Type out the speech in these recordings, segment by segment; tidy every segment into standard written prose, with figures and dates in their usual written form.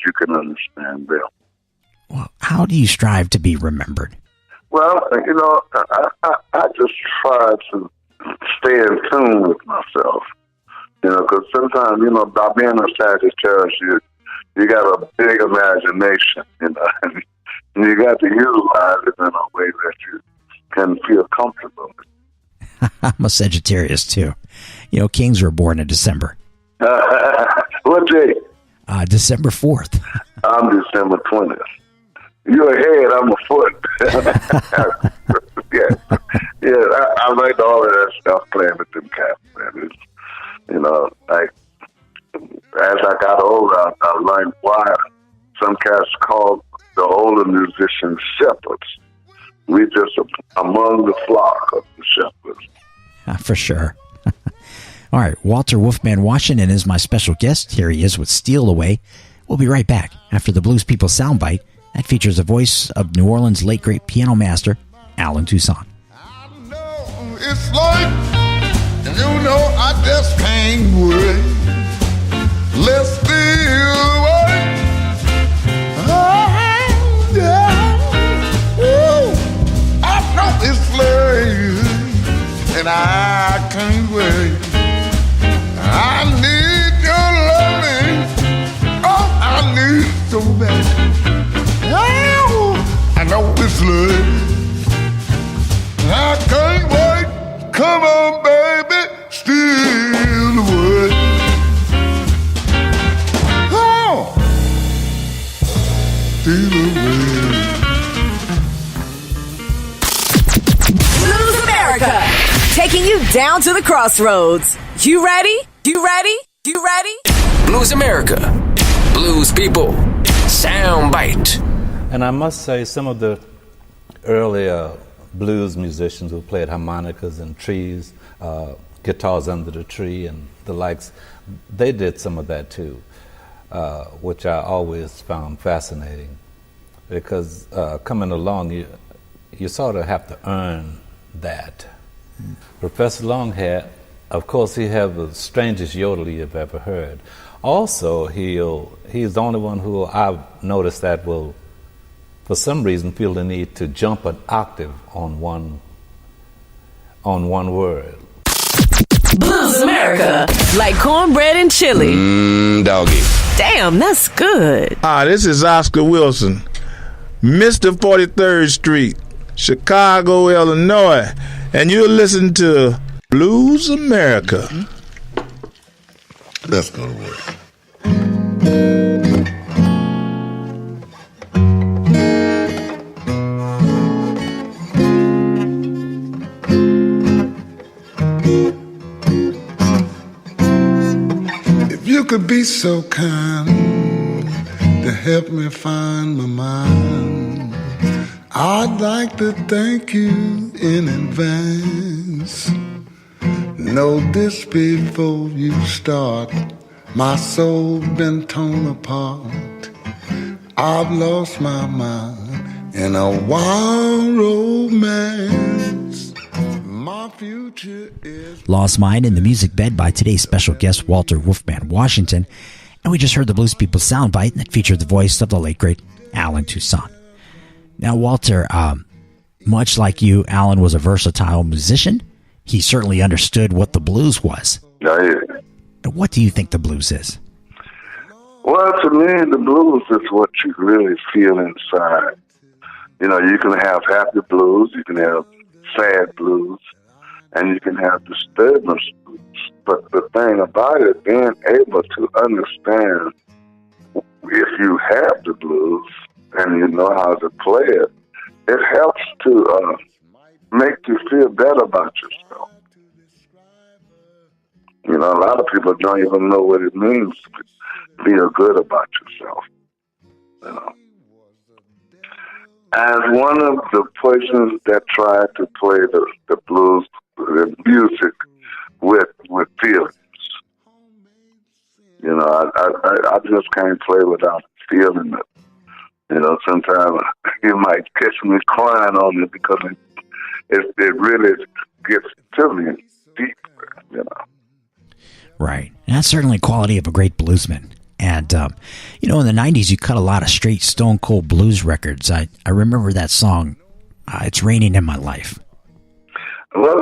you can understand them. Well, how do you strive to be remembered? Well, I just try to stay in tune with myself, because sometimes, by being a Sagittarius, you got a big imagination, and you got to utilize it in a way that you can feel comfortable with. I'm a Sagittarius, too. Kings were born in December. What day? December 4th. I'm December 20th. You're a head, I'm a foot. I like all of that stuff playing with them cats, man. Like, as I got older, I learned why some cats called the older musicians shepherds. We just among the flock of the shepherds. For sure. All right, Walter Wolfman Washington is my special guest. Here he is with Steal Away. We'll be right back after the Blues People soundbite that features the voice of New Orleans' late great piano master, Allen Toussaint. I know it's like, I just can't wait. Let's steal away. Oh, yeah. Ooh, I know it's late, and I can't wait. I need your loving. Oh, I need so bad. Oh, I know it's late. I can't wait. Come on, baby, steal away. Oh, steal away. Blues America, taking you down to the crossroads. You ready? You ready? You ready? Blues America, Blues People, Soundbite. And I must say, some of the earlier blues musicians who played harmonicas and trees, guitars under the tree and the likes, they did some of that too, which I always found fascinating. Because coming along, you sort of have to earn that. Professor Longhair, of course, he had the strangest yodel you've ever heard. Also, he's the only one who I've noticed that will, for some reason, feel the need to jump an octave on one word. Blues America, like cornbread and chili. Doggy. Damn, that's good. This is Oscar Wilson, Mr. 43rd Street, Chicago, Illinois, and you're listening to Blues America. Let's go to work. If you could be so kind to help me find my mind, I'd like to thank you in advance. Know this before you start. My soul been torn apart. I've lost my mind in a wild romance. My future is Lost Mine in the music bed by today's special guest, Walter Wolfman Washington. And we just heard the Blues People soundbite that featured the voice of the late great Allen Toussaint. Now, Walter, much like you, Allen was a versatile musician. He certainly understood what the blues was. Yeah. What do you think the blues is? Well, to me, the blues is what you really feel inside. You can have happy blues, you can have sad blues, and you can have disturbance blues. But the thing about it, being able to understand if you have the blues and you know how to play it, it helps to make you feel better about yourself. A lot of people don't even know what it means to feel good about yourself. As one of the persons that tried to play the blues, the music with feelings, I just can't play without feeling it. Sometimes you might catch me crying on it because it really gets to me deep, Right. And that's certainly a quality of a great bluesman. And, in the 90s, you cut a lot of straight stone cold blues records. I remember that song, It's Raining in My Life. Well,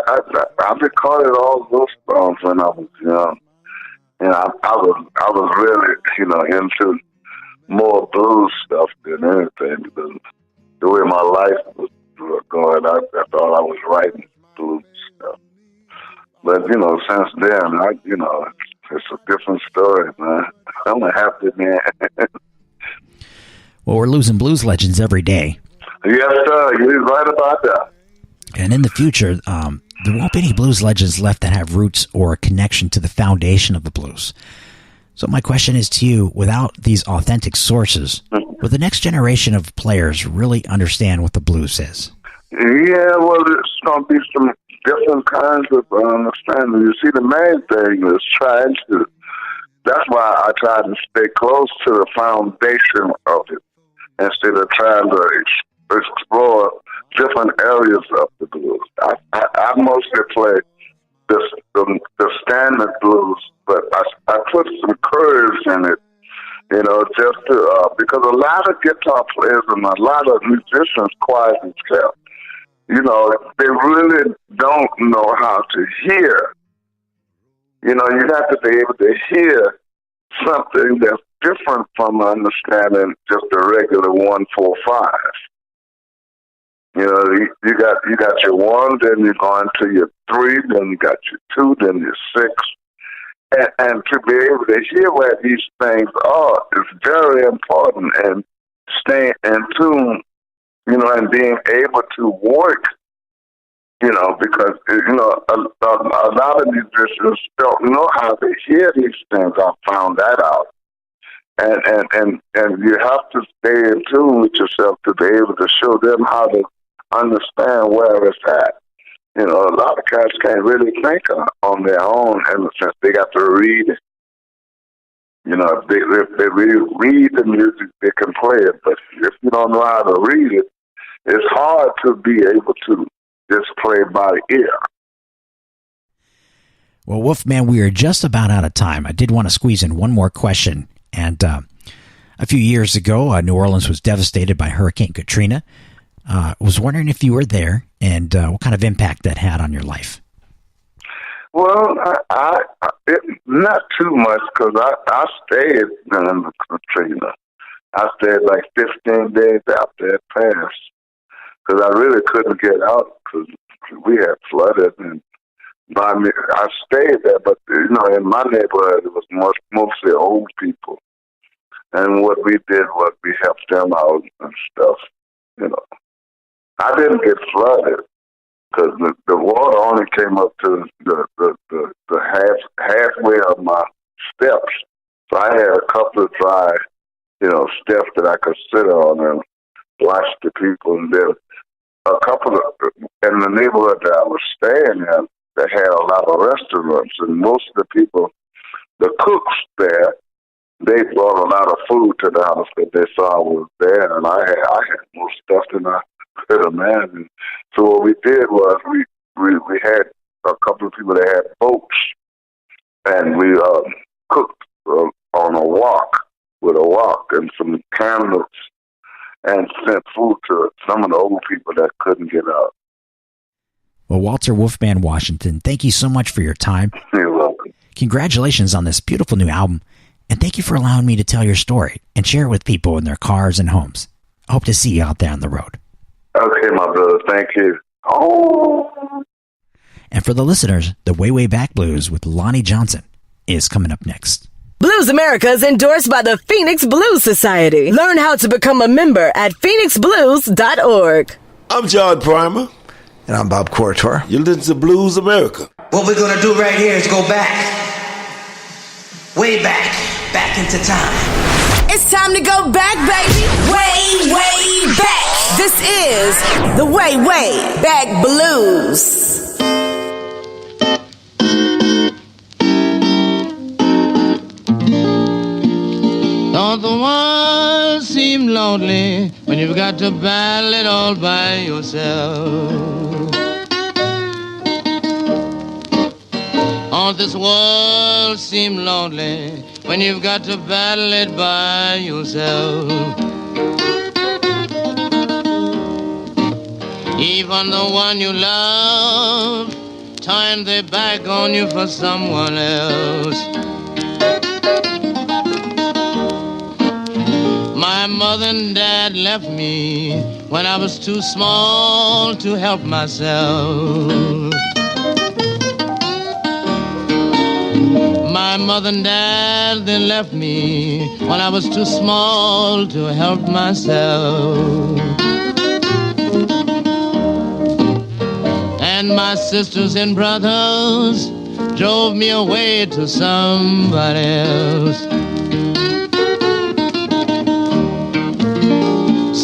I've recorded all those songs when I was young. And I was really, into more blues stuff than anything, because the way my life was going, I thought I was writing blues stuff. But, since then, it's a different story, man. I'm a happy man. Well, we're losing blues legends every day. Yes, sir. You're right about that. And in the future, there won't be any blues legends left that have roots or a connection to the foundation of the blues. So my question is to you, without these authentic sources, will the next generation of players really understand what the blues is? Yeah, well, there's going to be some different kinds of understanding. You see, the main thing is that's why I try to stay close to the foundation of it, instead of trying to explore different areas of the blues. I mostly play the standard blues, but I put some curves in it, just to, because a lot of guitar players and a lot of musicians quiet themselves. They really don't know how to hear. You have to be able to hear something that's different from understanding just a regular 1-4-5. You got your 1, then you go into your 3, then you got your 2, then your 6. And to be able to hear where these things are is very important, and staying in tune, and being able to work, because, a lot of musicians don't know how to hear these things. I found that out. And you have to stay in tune with yourself to be able to show them how to understand where it's at. A lot of cats can't really think on their own, in the sense they got to read it. If they really read the music, they can play it. But if you don't know how to read it, it's hard to be able to just play by ear. Well, Wolfman, we are just about out of time. I did want to squeeze in one more question. And a few years ago, New Orleans was devastated by Hurricane Katrina. I was wondering if you were there and what kind of impact that had on your life. Well, not too much, because I stayed in Katrina. I stayed like 15 days after it passed, because I really couldn't get out because we had flooded. And I stayed there, but in my neighborhood it was mostly old people, and what we did was we helped them out and stuff. I didn't get flooded because the water only came up to the halfway of my steps, so I had a couple of dry, steps that I could sit on and watch the people. And then a couple of in the neighborhood that I was staying in, they had a lot of restaurants, and most of the people, the cooks there, they brought a lot of food to the house that they saw was there, and I had more stuff than I could imagine. So what we did was we had a couple of people that had boats, and we cooked on a wok with a wok and some candles, and sent food to some of the old people that couldn't get out. Well, Walter Wolfman Washington, thank you so much for your time. You're welcome. Congratulations on this beautiful new album, and thank you for allowing me to tell your story and share it with people in their cars and homes. I hope to see you out there on the road. Okay, my brother. Thank you. Oh. And for the listeners, the Way Way Back Blues with Lonnie Johnson is coming up next. Blues America is endorsed by the Phoenix Blues Society. Learn how to become a member at phoenixblues.org. I'm John Primer. And I'm Bob Cortor. You listen to Blues America. What we're going to do right here is go back. Way back. Back into time. It's time to go back, baby. Way, way back. This is the Way, Way Back Blues. Don't the world seem lonely when you've got to battle it all by yourself? Don't this world seem lonely when you've got to battle it by yourself? Even the one you love turn their back on you for someone else. My mother and dad left me when I was too small to help myself. My mother and dad, they left me when I was too small to help myself. And my sisters and brothers drove me away to somebody else.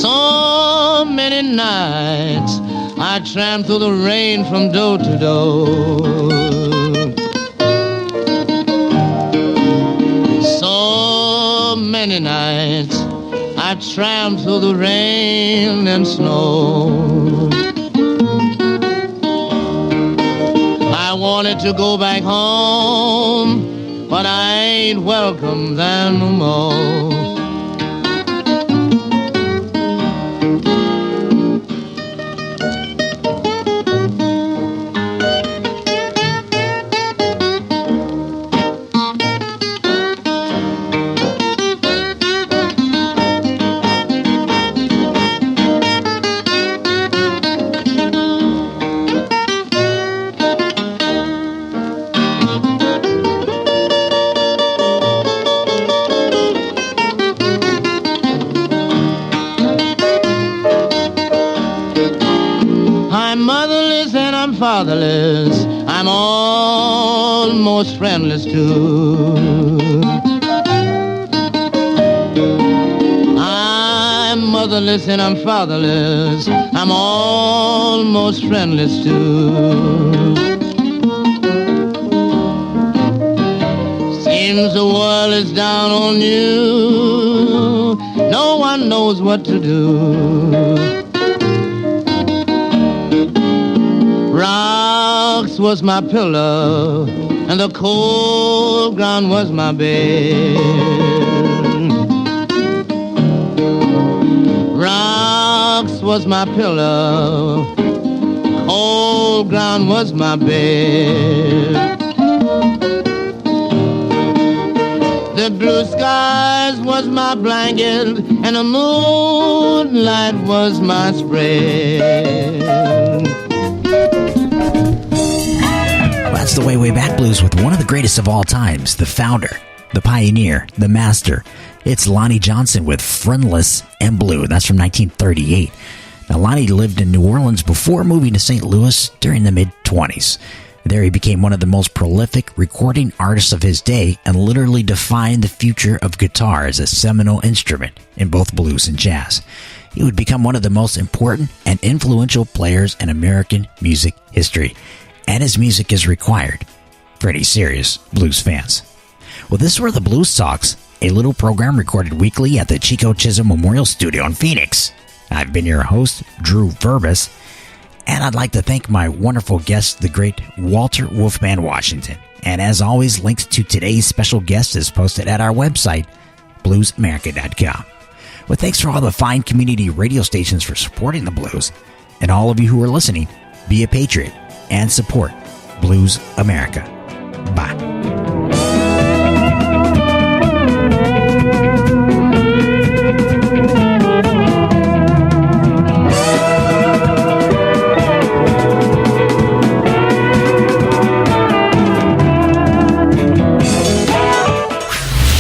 So many nights I tramped through the rain from door to door. So many nights I tramped through the rain and snow. I wanted to go back home, but I ain't welcome there no more. Fatherless, I'm almost friendless too. I'm motherless and I'm fatherless, I'm almost friendless too. Seems the world is down on you, no one knows what to do. Rocks was my pillow, and the cold ground was my bed. Rocks was my pillow, cold ground was my bed. The blue skies was my blanket, and the moonlight was my spread. That's the Way Back Blues with one of the greatest of all times, the founder, the pioneer, the master. It's Lonnie Johnson with Friendless and Blue. That's from 1938. Now, Lonnie lived in New Orleans before moving to St. Louis during the mid-20s. There he became one of the most prolific recording artists of his day and literally defined the future of guitar as a seminal instrument in both blues and jazz. He would become one of the most important and influential players in American music history. And his music is required for any serious blues fans. Well, this were the Blues Talks, a little program recorded weekly at the Chico Chisholm Memorial Studio in Phoenix. I've been your host, Drew Verbus, and I'd like to thank my wonderful guest, the great Walter Wolfman Washington. And as always, links to today's special guest is posted at our website, bluesamerica.com. Well, thanks for all the fine community radio stations for supporting the blues. And all of you who are listening, be a patriot and support Blues America. Bye.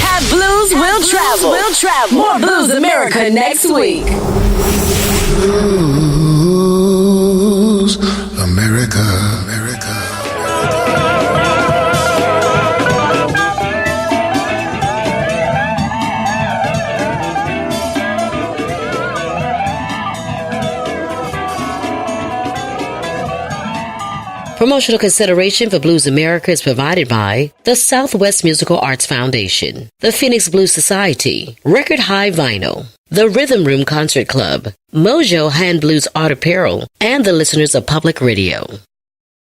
Have Blues will travel. More Blues America next week. Blues America. Promotional consideration for Blues America is provided by the Southwest Musical Arts Foundation, the Phoenix Blues Society, Record High Vinyl, the Rhythm Room Concert Club, Mojo Hand Blues Art Apparel, and the listeners of Public Radio.